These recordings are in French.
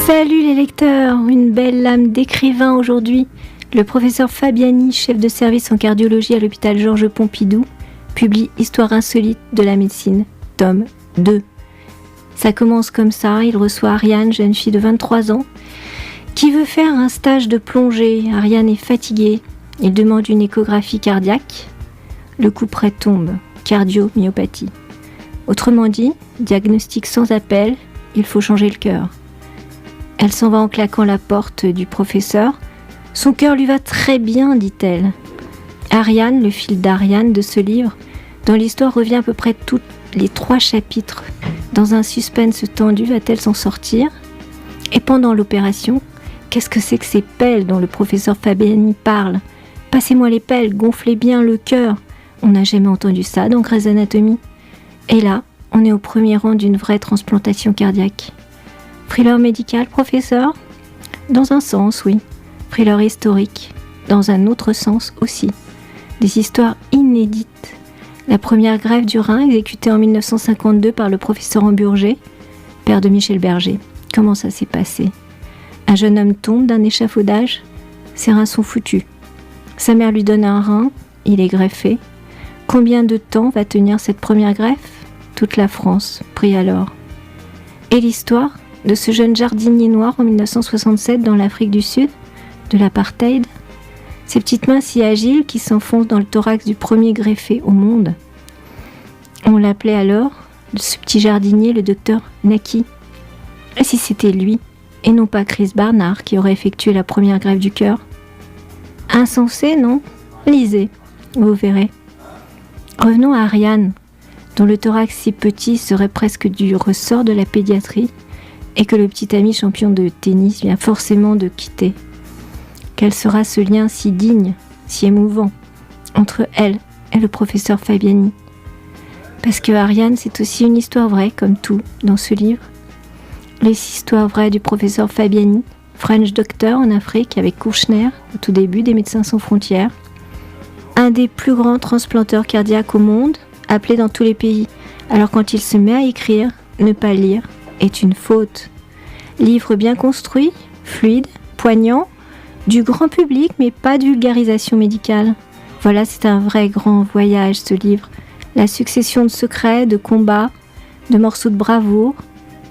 Salut les lecteurs, une belle lame d'écrivain aujourd'hui. Le professeur Fabiani, chef de service en cardiologie à l'hôpital Georges Pompidou, publie Histoire insolite de la médecine, tome 2. Ça commence comme ça, il reçoit Ariane, jeune fille de 23 ans, qui veut faire un stage de plongée. Ariane est fatiguée, il demande une échographie cardiaque. Le coup près tombe, cardiomyopathie. Autrement dit, diagnostic sans appel, il faut changer le cœur. Elle s'en va en claquant la porte du professeur. Son cœur lui va très bien, dit-elle. Ariane, le fil d'Ariane de ce livre, dont l'histoire revient à peu près tous les 3 chapitres. Dans un suspense tendu, va-t-elle s'en sortir? Et pendant l'opération, qu'est-ce que c'est que ces pelles dont le professeur Fabiani parle? Passez-moi les pelles, gonflez bien le cœur. On n'a jamais entendu ça dans Grey's Anatomy. Et là, on est au premier rang d'une vraie transplantation cardiaque. Thriller médical, professeur? Dans un sens, oui. Thriller historique. Dans un autre sens aussi. Des histoires inédites. La première greffe du rein exécutée en 1952 par le professeur Amburger, père de Michel Berger. Comment ça s'est passé? Un jeune homme tombe d'un échafaudage. Ses reins sont foutus. Sa mère lui donne un rein. Il est greffé. Combien de temps va tenir cette première greffe? Toute la France prie alors. Et l'histoire de ce jeune jardinier noir en 1967 dans l'Afrique du Sud, de l'apartheid, ces petites mains si agiles qui s'enfoncent dans le thorax du premier greffé au monde. On l'appelait alors, ce petit jardinier, le docteur Naki. Et si c'était lui, et non pas Chris Barnard qui aurait effectué la première greffe du cœur? Insensé, non? Lisez, vous verrez. Revenons à Ariane, dont le thorax si petit serait presque du ressort de la pédiatrie, et que le petit ami champion de tennis vient forcément de quitter. Quel sera ce lien si digne, si émouvant, entre elle et le professeur Fabiani? Parce que Ariane, c'est aussi une histoire vraie, comme tout dans ce livre. Les histoires vraies du professeur Fabiani, French Doctor en Afrique avec Kouchner, au tout début des Médecins sans frontières. Un des plus grands transplanteurs cardiaques au monde, appelé dans tous les pays. Alors quand il se met à écrire, ne pas lire est une faute. Livre bien construit, fluide, poignant, du grand public mais pas de vulgarisation médicale. Voilà, c'est un vrai grand voyage ce livre. La succession de secrets, de combats, de morceaux de bravoure,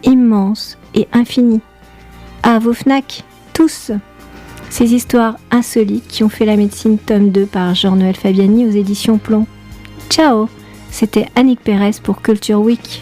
immense et infini. À vos Fnac, tous! Ces histoires insolites qui ont fait la médecine tome 2 par Jean-Noël Fabiani aux éditions Plomb. Ciao! C'était Annick Pérez pour Culture Week.